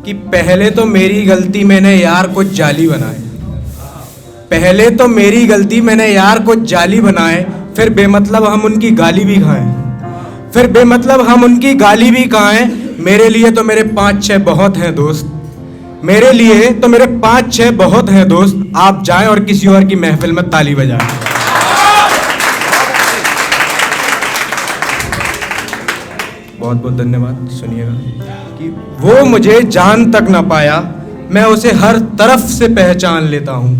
कि पहले तो मेरी गलती मैंने यार कुछ जाली बनाए, पहले तो मेरी गलती मैंने यार कुछ जाली बनाए, फिर बेमतलब हम उनकी गाली भी खाएं, फिर बेमतलब हम उनकी गाली भी खाएं। मेरे लिए तो मेरे 5-6 बहुत हैं दोस्त, मेरे लिए तो मेरे 5-6 बहुत हैं दोस्त। आप जाएं और किसी और की महफिल में ताली बजाएं। बहुत बहुत धन्यवाद। सुनिएगा कि वो मुझे जान तक ना पाया, मैं उसे हर तरफ से पहचान लेता हूँ।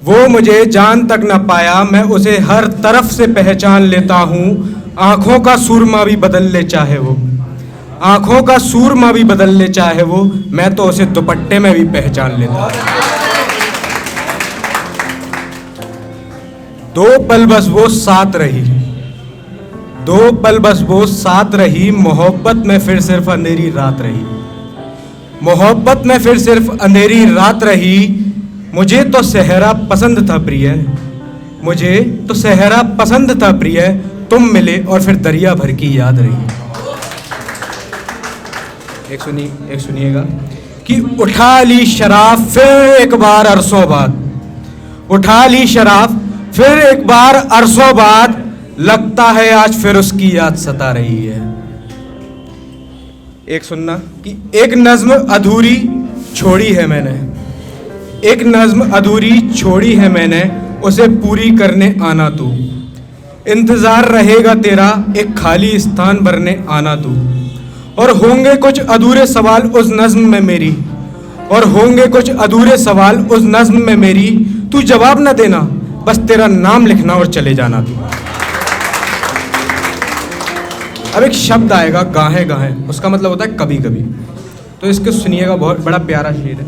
वो मुझे जान तक ना पाया, मैं उसे हर तरफ से पहचान लेता हूँ। आँखों का सूरमा भी बदल ले चाहे वो, आँखों का सूरमा भी बदल ले चाहे वो, मैं तो उसे दुपट्टे में भी पहचान लेता हूँ। दो पल बस वो साथ रही, दो पल बस वो साथ रही, मोहब्बत में फिर सिर्फ अंधेरी रात रही, मोहब्बत में फिर सिर्फ अंधेरी रात रही। मुझे तो सहरा पसंद था प्रिय, मुझे तो सहरा पसंद था प्रिय, तुम मिले और फिर दरिया भर की याद रही। एक सुनिएगा कि उठा ली शराब फिर एक बार अरसों बाद, उठा ली शराब फिर एक बार अरसों बाद, लगता है आज फिर उसकी याद सता रही है। एक सुनना कि एक नज्म अधूरी छोड़ी है मैंने, एक नज्म अधूरी छोड़ी है मैंने, उसे पूरी करने आना तू। इंतजार रहेगा तेरा एक खाली स्थान भरने आना तू। और होंगे कुछ अधूरे सवाल उस नज्म में मेरी, और होंगे कुछ अधूरे सवाल उस नज्म में मेरी, तू जवाब ना देना, बस तेरा नाम लिखना और चले जाना तू। अब एक शब्द आएगा गाहें गाहें, उसका मतलब होता है कभी कभी। तो इसके सुनिएगा, बहुत बड़ा प्यारा शेर है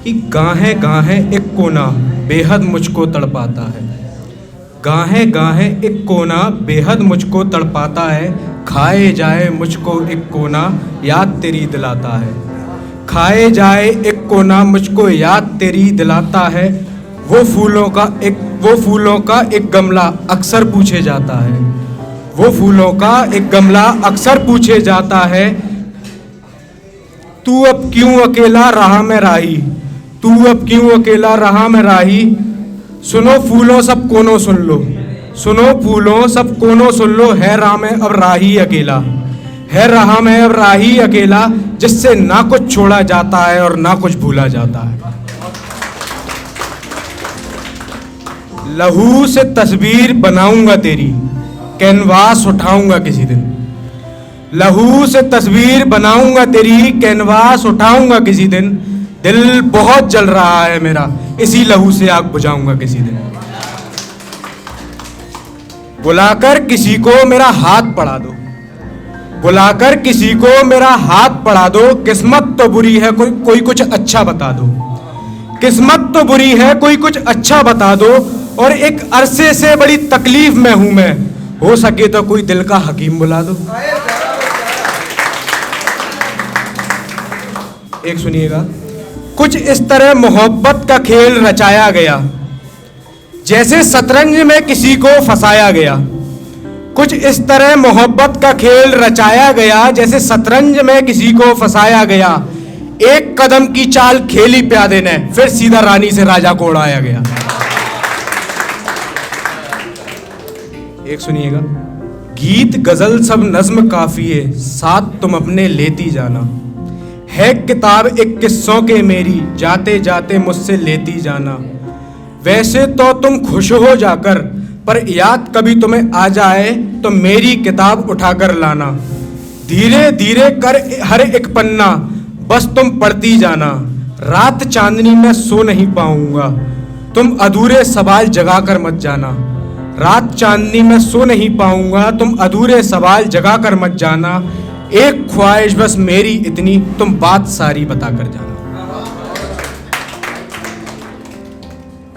कि गाहें गाहें एक कोना बेहद मुझको तड़पाता है, गाहें गाहें एक कोना बेहद मुझको तड़पाता है, खाए जाए मुझको एक कोना याद तेरी दिलाता है, खाए जाए एक कोना मुझको याद तेरी दिलाता है। वो फूलों का एक गमला अक्सर पूछे जाता है, वो फूलों का एक गमला अक्सर पूछे जाता है। तू अब क्यों अकेला रहा मैं राही, तू अब क्यों अकेला रहा मैं राही, सुनो फूलों सब कोनों सुन लो, सुनो फूलों सब कोनों सुन लो, है राह में अब राही अकेला, है राह में अब राही अकेला, जिससे ना कुछ छोड़ा जाता है और ना कुछ भूला जाता है। लहू से तस्वीर बनाऊंगा तेरी, कैनवास उठाऊंगा किसी दिन, लहू से तस्वीर बनाऊंगा तेरी, कैनवास उठाऊंगा किसी दिन। दिल बहुत जल रहा है मेरा, इसी लहू से आग बुझाऊंगा किसी दिन। बुलाकर किसी को मेरा हाथ पढ़ा दो, बुलाकर किसी को मेरा हाथ पढ़ा दो, किस्मत तो बुरी है कोई कुछ अच्छा बता दो, किस्मत तो बुरी है कोई कुछ अच्छा बता दो। और एक अरसे से बड़ी तकलीफ में हूं मैं, हो सके तो कोई दिल का हकीम बुला दो। एक सुनिएगा, कुछ इस तरह मोहब्बत का खेल रचाया गया, जैसे शतरंज में किसी को फंसाया गया। कुछ इस तरह मोहब्बत का खेल रचाया गया, जैसे शतरंज में किसी को फंसाया गया। एक कदम की चाल खेली प्यादे ने, फिर सीधा रानी से राजा को उड़ाया गया। एक सुनिएगा, गीत गजल सब नज्म काफिए, साथ तुम अपने लेती जाना, है किताब एक किस्सों के मेरी, जाते जाते मुझसे लेती जाना। वैसे तो तुम खुश हो जाकर, पर याद कभी तुम्हें आ जाए तो मेरी किताब उठाकर लाना। धीरे धीरे कर हर एक पन्ना बस तुम पढ़ती जाना, रात चांदनी में सो नहीं पाऊंगा, तुम अधूरे सवाल जगाकर मत जाना। रात चांदनी में सो नहीं पाऊंगा, तुम अधूरे सवाल जगाकर मत जाना। एक ख्वाहिश बस मेरी इतनी, तुम बात सारी बताकर जाना।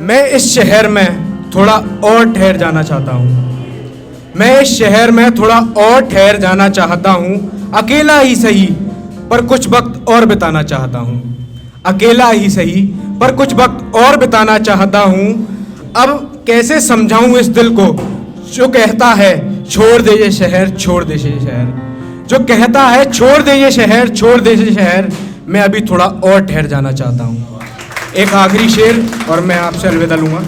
मैं इस शहर में थोड़ा और ठहर जाना चाहता हूँ, मैं इस शहर में थोड़ा और ठहर जाना चाहता हूँ। अकेला ही सही पर कुछ वक्त और बिताना चाहता हूँ, अकेला ही सही पर कुछ वक्त और बिताना चाहता हूँ। अब कैसे समझाऊं इस दिल को जो कहता है छोड़ दे ये शहर, छोड़ दे ये शहर, जो कहता है छोड़ दे ये शहर, छोड़ दे ये शहर, मैं अभी थोड़ा और ठहर जाना चाहता हूँ। एक आखिरी शेर और मैं आपसे अलविदा लूँगा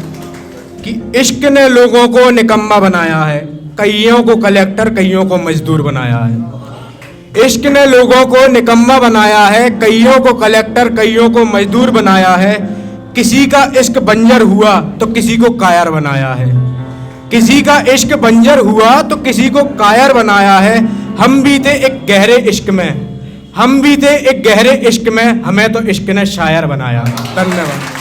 कि इश्क ने लोगों को निकम्मा बनाया है, कईयों को कलेक्टर कईयों को मजदूर बनाया है। इश्क ने लोगों को निकम्मा बनाया है, कईयों को कलेक्टर कईयों को मजदूर बनाया है। किसी का इश्क बंजर हुआ तो किसी को कायर बनाया है, किसी का इश्क बंजर हुआ तो किसी को कायर बनाया है। हम भी थे एक गहरे इश्क में, हम भी थे एक गहरे इश्क में, हमें तो इश्क ने शायर बनाया। धन्यवाद।